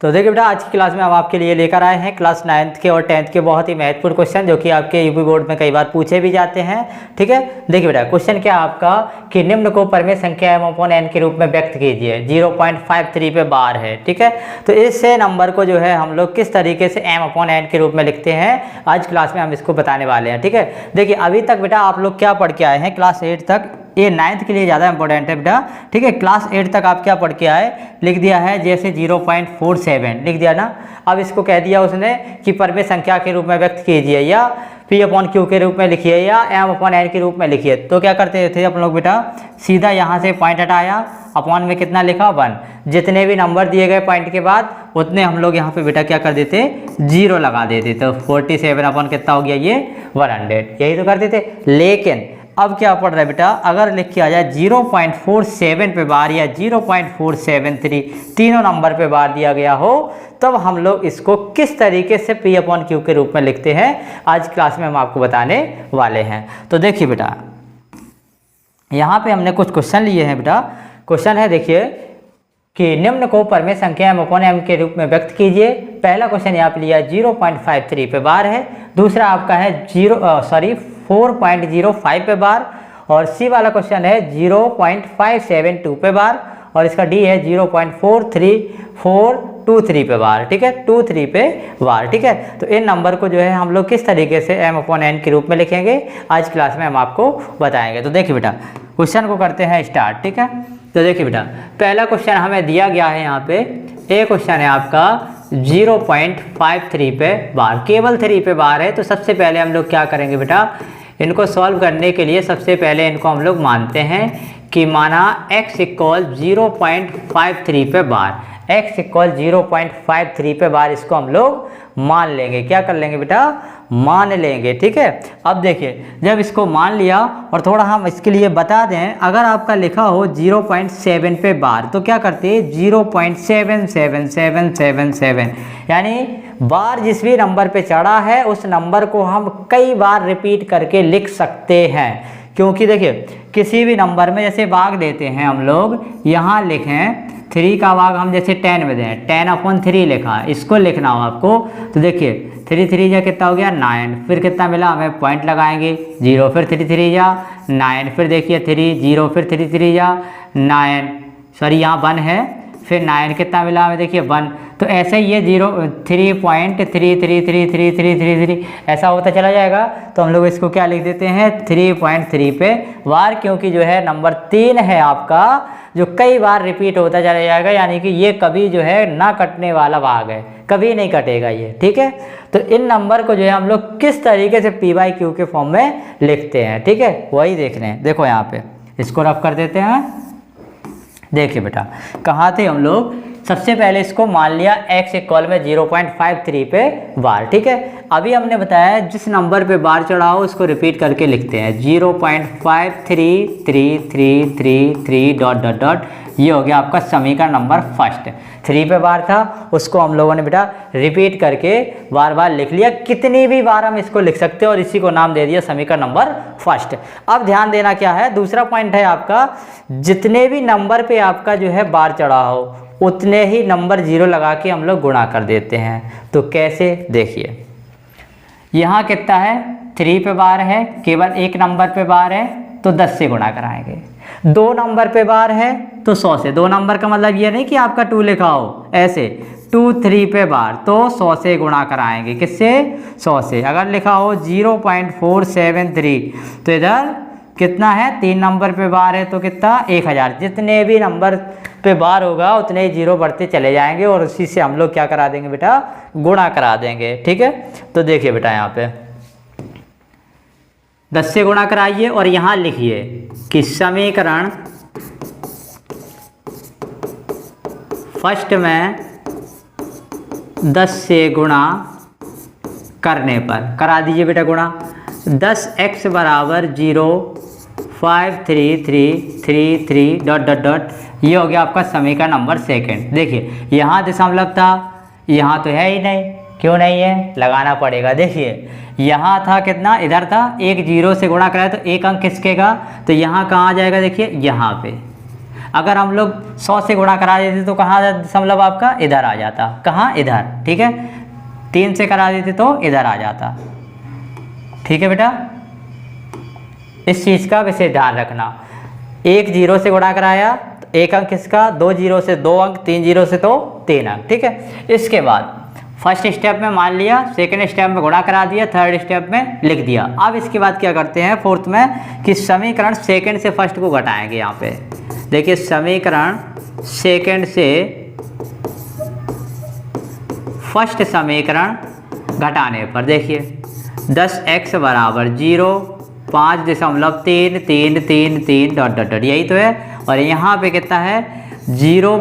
तो देखिए बेटा, आज की क्लास में हम आपके लिए लेकर आए हैं क्लास 9th के और 10th के बहुत ही महत्वपूर्ण क्वेश्चन जो कि आपके यूपी बोर्ड में कई बार पूछे भी जाते हैं। ठीक है, देखिए बेटा, क्वेश्चन क्या है आपका कि निम्न को परमेय संख्या m/n के रूप में व्यक्त कीजिए। 0.53 पे बार है। ठीक है, तो इस नंबर को जो है हम लोग किस तरीके से m/n के रूप में लिखते हैं, आज क्लास में हम इसको बताने वाले हैं। ठीक है, देखिए अभी तक बेटा आप लोग क्या पढ़ के आए हैं क्लास 8 तक, ये 9th के लिए ज़्यादा इंपॉर्टेंट है बेटा। ठीक है, क्लास 8 तक आप क्या पढ़ के आए, लिख दिया है जैसे 0.47 लिख दिया ना। अब इसको कह दिया उसने कि परमेय संख्या के रूप में व्यक्त कीजिए या p/q के रूप में लिखिए या m/n के रूप में लिखिए। तो क्या करते थे अपन लोग बेटा, सीधा यहाँ से पॉइंट हटाया, अपॉन में कितना लिखा 1, जितने भी नंबर दिए गए पॉइंट के बाद उतने हम लोग यहाँ पे बेटा क्या कर देते, 0 लगा देते। तो 47 अपॉन कितना हो गया ये 100, यही तो करते थे। लेकिन अब क्या पढ़ रहा है बेटा, अगर लिख के आ जाए 0.47 पे बार या 0.473 तीनों नंबर पे बार दिया गया हो, तब हम लोग इसको किस तरीके से p/q के रूप में लिखते हैं, आज क्लास में हम आपको बताने वाले हैं। तो देखिए बेटा, यहाँ पे हमने कुछ क्वेश्चन लिए हैं बेटा। क्वेश्चन है देखिए कि निम्न को परमेय संख्या m/m के रूप में व्यक्त कीजिए। पहला क्वेश्चन यहाँ पे लिया 0.53 पे बार है, दूसरा आपका है 4.05 पे बार, और सी वाला क्वेश्चन है 0.572 पे बार, और इसका डी है 0.43423 पे बार। ठीक है, 23 पे बार। ठीक है, तो इन नंबर को जो है हम लोग किस तरीके से m/n के रूप में लिखेंगे, आज क्लास में हम आपको बताएंगे। तो देखिए बेटा, क्वेश्चन को करते हैं स्टार्ट। ठीक है, तो देखिए बेटा, पहला क्वेश्चन हमें दिया गया है यहाँ पे, एक क्वेश्चन है आपका 0.53 पे बार, केवल 3 पे बार है। तो सबसे पहले हम लोग क्या करेंगे बेटा, इनको सॉल्व करने के लिए सबसे पहले इनको हम लोग मानते हैं कि माना x = 0.53 पे बार, x = 0.53 पे बार, इसको हम लोग मान लेंगे। क्या कर लेंगे बेटा, मान लेंगे। ठीक है, अब देखिए जब इसको मान लिया, और थोड़ा हम इसके लिए बता दें, अगर आपका लिखा हो 0.7 पे बार तो क्या करते हैं 0.77777, यानी बार जिस भी नंबर पे चढ़ा है उस नंबर को हम कई बार रिपीट करके लिख सकते हैं। क्योंकि देखिए किसी भी नंबर में जैसे भाग देते हैं हम लोग, यहाँ लिखें 3 का भाग हम जैसे 10 में दें, 10/3 लिखा, इसको लिखना हो आपको। तो देखिए 3 3 जा कितना हो गया 9, फिर कितना मिला हमें, पॉइंट लगाएंगे 0, फिर 3 3 जा 9, फिर देखिए 3 0, फिर 3 3 जा 9, सॉरी यहाँ 1 है, फिर 9 कितना मिला हमें, देखिए 1। तो ऐसे ही ये 3.33333333 ऐसा होता चला जाएगा। तो हम लोग इसको क्या लिख देते हैं 3.3 पे बार, क्योंकि जो है नंबर 3 है आपका जो कई बार रिपीट होता चला जाएगा, यानी कि ये कभी जो है ना कटने वाला भाग है, कभी नहीं कटेगा ये। ठीक है, तो इन नंबर को जो है हम लोग किस तरीके से p/q के फॉर्म में लिखते हैं, ठीक है, वही देख रहे हैं। देखो यहाँ पे इसको रफ कर देते हैं। देखिए बेटा, कहाँ थे हम लोग, सबसे पहले इसको मान लिया x = 0.53 पे बार। ठीक है, अभी हमने बताया जिस नंबर पे बार चढ़ा हो उसको रिपीट करके लिखते हैं 0.53333 ... ये हो गया आपका समीकरण नंबर फर्स्ट। 3 पे बार था, उसको हम लोगों ने बेटा रिपीट करके बार बार लिख लिया, कितनी भी बार हम इसको लिख सकते हैं, और इसी को नाम दे दिया समीकरण नंबर फर्स्ट। अब ध्यान देना क्या है, दूसरा पॉइंट है आपका, जितने भी नंबर पे आपका जो है बार चढ़ा हो उतने ही नंबर 0 लगा के हम लोग गुणा कर देते हैं। तो कैसे, देखिए यहाँ कितना है 3 पे बार है, केवल एक नंबर पे बार है तो 10 से गुणा कराएंगे। 2 नंबर पे बार है तो 100 से, 2 नंबर का मतलब ये नहीं कि आपका 2 लिखा हो, ऐसे 2 3 पे बार तो 100 से गुणा कराएंगे। किससे, 100 से। अगर लिखा हो 0.473 तो इधर कितना है, 3 नंबर पे बार है तो कितना 1000। जितने भी नंबर पे बार होगा उतने ही 0 बढ़ते चले जाएंगे, और उसी से हम लोग क्या करा देंगे बेटा, गुणा करा देंगे। ठीक है, तो देखिए बेटा यहाँ पे 10 से गुणा कराइए, और यहाँ लिखिए कि समीकरण फर्स्ट में 10 से गुणा करने पर करा दीजिए बेटा गुणा। 10x = 0.53333 ... ये हो गया आपका समीकरण नंबर सेकंड। देखिए यहाँ दशमलव था, यहाँ तो है ही नहीं, क्यों नहीं है, लगाना पड़ेगा। देखिए यहाँ था कितना, इधर था, एक 0 से गुणा कराया तो एक अंक किसके का, तो यहाँ कहाँ आ जाएगा, देखिए यहाँ पे अगर हम लोग 100 से गुणा करा देते तो कहाँ दशमलव आपका इधर आ जाता, कहाँ इधर, ठीक है। 3 से करा देते तो इधर आ जाता, ठीक है बेटा। इस चीज़ का विशेष ध्यान रखना। 1 0 से गुणा कराया तो 1 अंक इसका, 2 0 से 2 अंक, 3 0 से तो 3 अंक, ठीक है। इसके बाद फर्स्ट स्टेप में मान लिया, सेकंड स्टेप में गुणा करा दिया, थर्ड स्टेप में लिख दिया। अब इसके बाद क्या करते हैं फोर्थ में कि समीकरण सेकंड से फर्स्ट को घटाएंगे। यहाँ पे देखिए समीकरण सेकंड से फर्स्ट समीकरण घटाने पर देखिए 10x बराबर 0, 5.333 डॉट डॉट डॉट, यही तो है। और यहाँ पे कितना है 0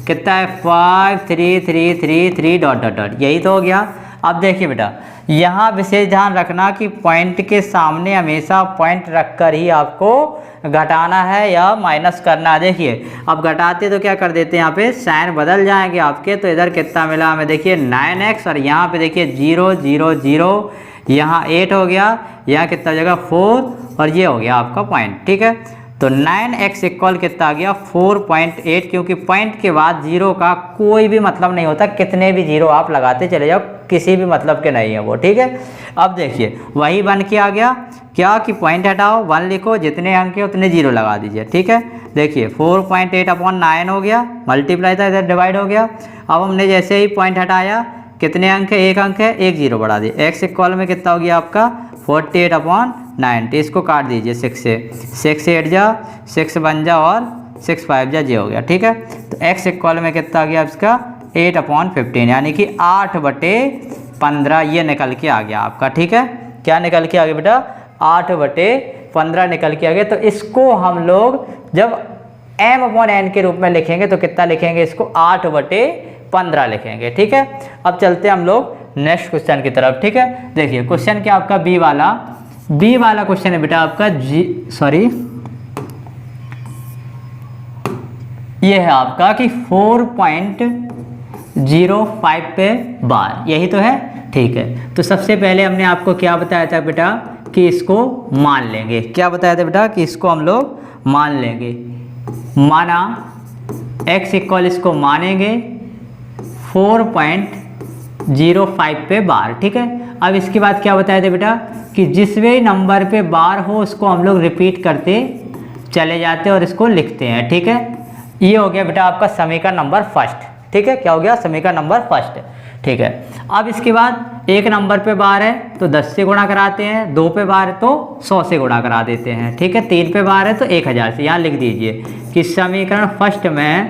कितना है 5333 डॉट डॉट डॉट, यही तो हो गया। अब देखिए बेटा यहाँ विशेष ध्यान रखना कि पॉइंट के सामने हमेशा पॉइंट रखकर ही आपको घटाना है या माइनस करना है। देखिए अब घटाते तो क्या कर देते हैं, यहाँ पे साइन बदल जाएंगे आपके। तो इधर कितना मिला हमें देखिए 9x, और यहाँ पे देखिए 0 0 0, यहाँ 8 हो गया, यहाँ कितना जगह 4, और ये हो गया आपका पॉइंट, ठीक है। तो 9x इक्वल कितना आ गया 4.8, क्योंकि पॉइंट के बाद 0 का कोई भी मतलब नहीं होता, कितने भी 0 आप लगाते चले जाओ, किसी भी मतलब के नहीं है वो, ठीक है। अब देखिए वही बन के आ गया क्या कि पॉइंट हटाओ 1 लिखो, जितने अंक है उतने 0 लगा दीजिए, ठीक है। देखिए 4.8/9 हो गया, मल्टीप्लाई था इधर डिवाइड हो गया। अब हमने जैसे ही पॉइंट हटाया कितने अंक है, 1 अंक है, 1 0 बढ़ा दिए। x इक्वल में कितना हो गया आपका 48/90, इसको काट दीजिए 6 से, 6 8 जा 6 बन जा और 6 5 जा, ये हो गया, ठीक है। तो x इक्वल में कितना आ गया इसका 8/15, यानी कि 8/15 ये निकल के आ गया आपका, ठीक है। क्या निकल के आ गया बेटा 8/15 निकल के आ गया। तो इसको हम लोग जब m/n के रूप में लिखेंगे तो कितना लिखेंगे, इसको 8/15 लिखेंगे, ठीक है। अब चलते हैं हम लोग नेक्स्ट क्वेश्चन की तरफ, ठीक है। देखिए क्वेश्चन क्या आपका बी वाला क्वेश्चन है बेटा आपका ये है आपका कि 4.05 पे बार, यही तो है, ठीक है। तो सबसे पहले हमने आपको क्या बताया था बेटा कि इसको मान लेंगे। क्या बताया था बेटा कि इसको हम लोग मान लेंगे। माना x इक्वल इसको मानेंगे 4.05 पे बार, ठीक है। अब इसके बाद क्या बताया था बेटा कि जिस भी नंबर पे बार हो उसको हम लोग रिपीट करते चले जाते हैं और इसको लिखते हैं, ठीक है। ये हो गया बेटा आपका समीकरण नंबर फर्स्ट, ठीक है। क्या हो गया समीकरण नंबर फर्स्ट, ठीक है। अब इसके बाद एक नंबर पे बार है तो 10 से गुणा कराते हैं, 2 पे बार है तो 100 से गुणा करा देते हैं, ठीक है। 3 पे बार है तो 1000 से। यहाँ लिख दीजिए कि समीकरण फर्स्ट में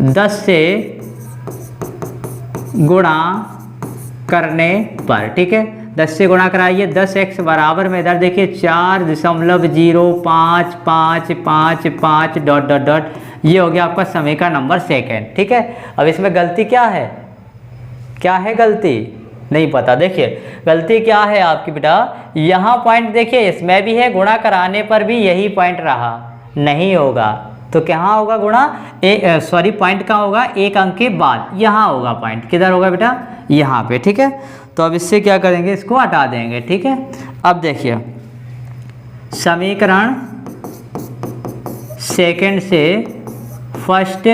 10 से गुणा करने पर, ठीक है। 10 से गुणा कराइए, 10x बराबर में इधर देखिए 4.0555 डॉट डॉट डॉट, ये हो गया आपका समीकरण नंबर सेकंड, ठीक है। अब इसमें गलती क्या है, गलती नहीं पता। देखिए गलती क्या है आपकी बेटा, यहाँ पॉइंट देखिए इसमें भी है, गुणा कराने पर भी यही पॉइंट रहा, नहीं होगा तो कहाँ होगा गुणा, पॉइंट कहाँ होगा, 1 अंक के बाद यहाँ होगा पॉइंट, किधर होगा बेटा यहाँ पे, ठीक है। तो अब इससे क्या करेंगे, इसको हटा देंगे, ठीक है। अब देखिए समीकरण सेकंड से फर्स्ट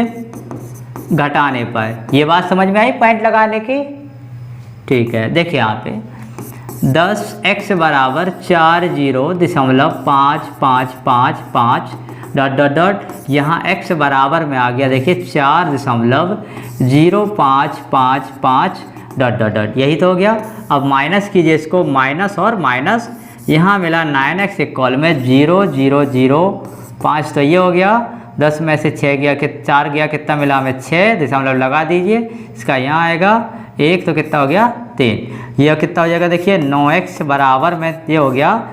घटाने पर, ये बात समझ में आई पॉइंट लगाने की, ठीक है। देखिए यहाँ पे 10x बराबर 40.555 डॉट डॉट डॉट, यहाँ x बराबर में आ गया देखिए 4.0555 डॉट डॉट डॉट, यही तो हो गया। अब माइनस कीजिए इसको, माइनस और माइनस, यहाँ मिला 9x इक्वल में 0 0 0 5, तो ये हो गया। 10 में से 6 गया कि 4 गया, कितना मिला हमें 6, दशमलव लगा दीजिए, इसका यहाँ आएगा 1, तो कितना हो गया 3, यह कितना हो जाएगा देखिए 9x बराबर में ये हो गया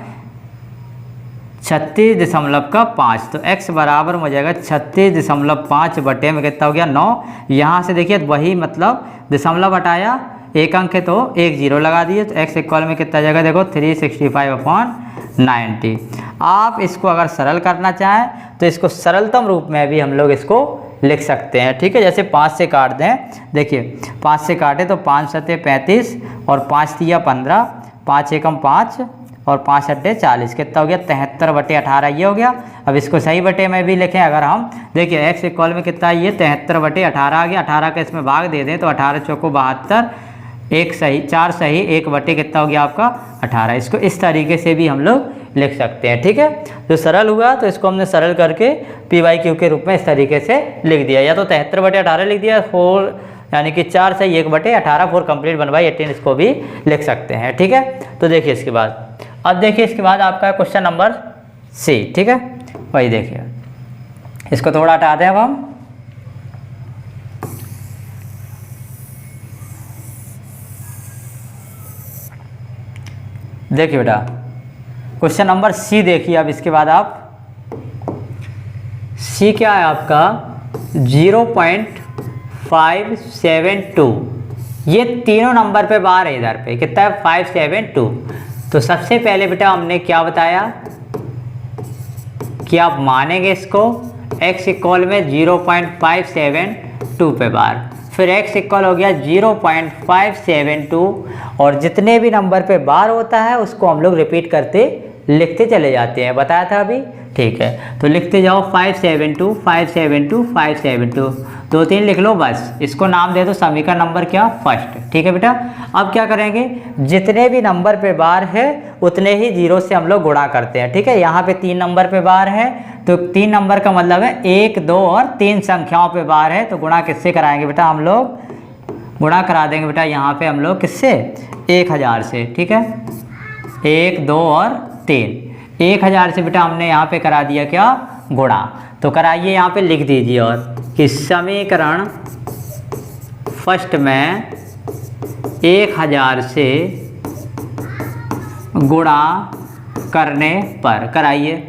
36.5, तो x बराबर हो जाएगा 36.5 बटे में कितना हो गया 9। यहाँ से देखिए वही मतलब दशमलव हटाया, 1 अंक है तो 1 0 लगा दिए, तो x इक्वल में कितना जाएगा देखो 365/90। आप इसको अगर सरल करना चाहें तो इसको सरलतम रूप में भी हम लोग इसको लिख सकते हैं, ठीक है। जैसे 5 से काट दें, देखिए 5 से काटे तो 5 7 35 और 5 3 15, 5 एकम 5 और 5 अट्ठे 40, कितना हो गया 73/18 ये हो गया। अब इसको सही बटे में भी लिखें, अगर हम देखिए x इक्वल में कितना ये 73/18 आ गया, 18 का इसमें भाग दे दें तो 18 चौको 72, 1 सही 4 सही 1 बटे कितना हो गया आपका 18। इसको इस तरीके से भी हम लोग लिख सकते हैं, ठीक है। जो सरल हुआ तो इसको हमने सरल करके PYQ के रूप में इस तरीके से लिख दिया, या तो 73/18 लिख दिया, 4 यानी कि 4 सही 1/18, 4 कंप्लीट 1/18 इसको भी लिख सकते हैं, ठीक है। तो देखिए इसके बाद, अब देखिए इसके बाद आपका क्वेश्चन नंबर C, ठीक है। वही देखिए, इसको थोड़ा हटा दें अब हम। देखिए बेटा क्वेश्चन नंबर C देखिए। अब इसके बाद आप C क्या है आपका 0.572, ये तीनों नंबर पे बार है, इधर पे कितना है 572। तो सबसे पहले बेटा हमने क्या बताया कि आप मानेंगे इसको x इक्वल में 0.572 पे बार, फिर x इक्वल हो गया 0.572, और जितने भी नंबर पे बार होता है उसको हम लोग रिपीट करते लिखते चले जाते हैं, बताया था अभी, ठीक है। तो लिखते जाओ 572 572 572, 2-3 लिख लो बस, इसको नाम दे दो समीकरण नंबर क्या फर्स्ट, ठीक है बेटा। अब क्या करेंगे, जितने भी नंबर पे बार है उतने ही जीरो से हम लोग गुणा करते हैं, ठीक है। यहाँ पे 3 नंबर पे बार है तो 3 नंबर का मतलब है 1, 2 और 3 संख्याओं पे बार है, तो गुणा किससे कराएंगे बेटा हम लोग, गुणा करा देंगे बेटा यहाँ पे हम लोग किससे 1000 से, ठीक है। 1, 2 और 3, 1000 से बेटा हमने यहाँ पे करा दिया क्या गुणा। तो कराइए यहाँ पे लिख दीजिए और कि समीकरण फर्स्ट में 1000 से गुणा करने पर कराइए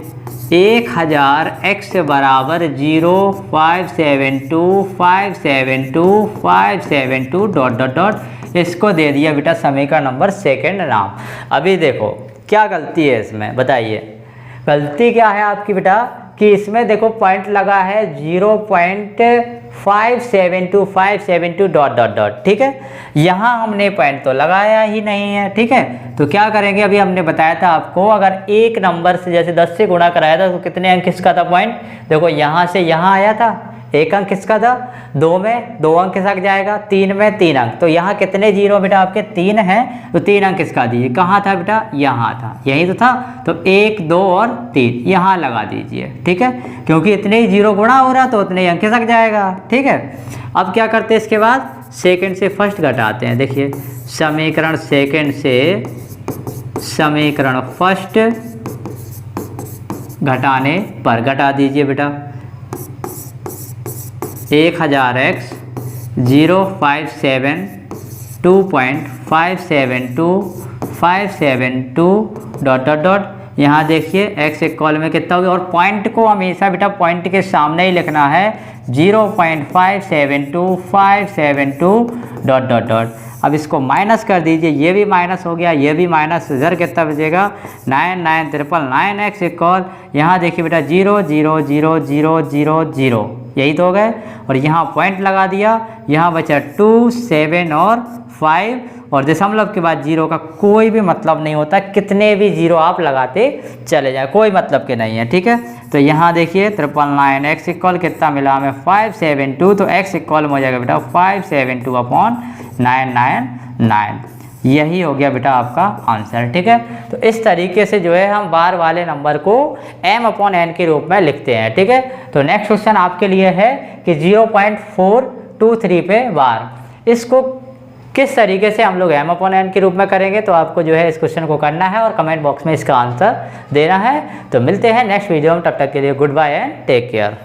1000 x बराबर 0 572 572 572 डॉट डॉट डॉट, इसको दे दिया बेटा समीकरण नंबर सेकंड नाम। अभी देखो क्या गलती है इसमें, बताइए गलती क्या है आपकी बेटा, कि इसमें देखो पॉइंट लगा है 0.572 572 डॉट डॉट डॉट, ठीक है। यहाँ हमने पॉइंट तो लगाया ही नहीं है, ठीक है। तो क्या करेंगे, अभी हमने बताया था आपको अगर एक नंबर से जैसे 10 से गुणा कराया था तो कितने अंक इसका था पॉइंट, देखो यहाँ से यहाँ आया था 1 अंक किसका था, 2 में 2 अंक किसका जाएगा, 3 में 3 अंक, तो यहाँ कितने जीरो बेटा आपके 3 हैं, तो 3 अंक किसका दिए, कहाँ था बेटा यहाँ था, यही तो था। तो 1, 2 और 3 यहाँ लगा दीजिए, ठीक है, क्योंकि इतने ही जीरो गुणा हो रहा तो उतने ही अंक किसक जाएगा, ठीक है। अब क्या करते हैं इसके बाद सेकंड से फर्स्ट घटाते हैं, देखिए समीकरण सेकंड से समीकरण फर्स्ट घटाने पर घटा दीजिए बेटा 1000x 0.572 डॉट डॉट डॉट, यहाँ देखिए x इक्वल में कितना हो गया, और पॉइंट को हमेशा बेटा पॉइंट के सामने ही लिखना है 0.572 डॉट डॉट डॉट। अब इसको माइनस कर दीजिए, ये भी माइनस हो गया, ये भी माइनस, इधर कितना बचेगा 9,9,999x इक्वल, यहाँ देखिए बेटा 0 0 0 0 0 0, यही तो हो गए, और यहाँ पॉइंट लगा दिया, यहाँ बचा 2 7 और 5, और दशमलव के बाद जीरो का कोई भी मतलब नहीं होता, कितने भी जीरो आप लगाते चले जाए कोई मतलब के नहीं है, ठीक है। तो यहाँ देखिए 999 x इक्वल कितना मिला हमें 572, तो x इक्वल हो जाएगा बेटा 572/999, यही हो गया बेटा आपका आंसर, ठीक है। तो इस तरीके से जो है हम बार वाले नंबर को m/n के रूप में लिखते हैं, ठीक है। तो नेक्स्ट क्वेश्चन आपके लिए है कि 0.423 पे बार, इसको किस तरीके से हम लोग m/n के रूप में करेंगे, तो आपको जो है इस क्वेश्चन को करना है और कमेंट बॉक्स में इसका आंसर देना है। तो मिलते हैं नेक्स्ट वीडियो में, तब तक के लिए goodbye and take care.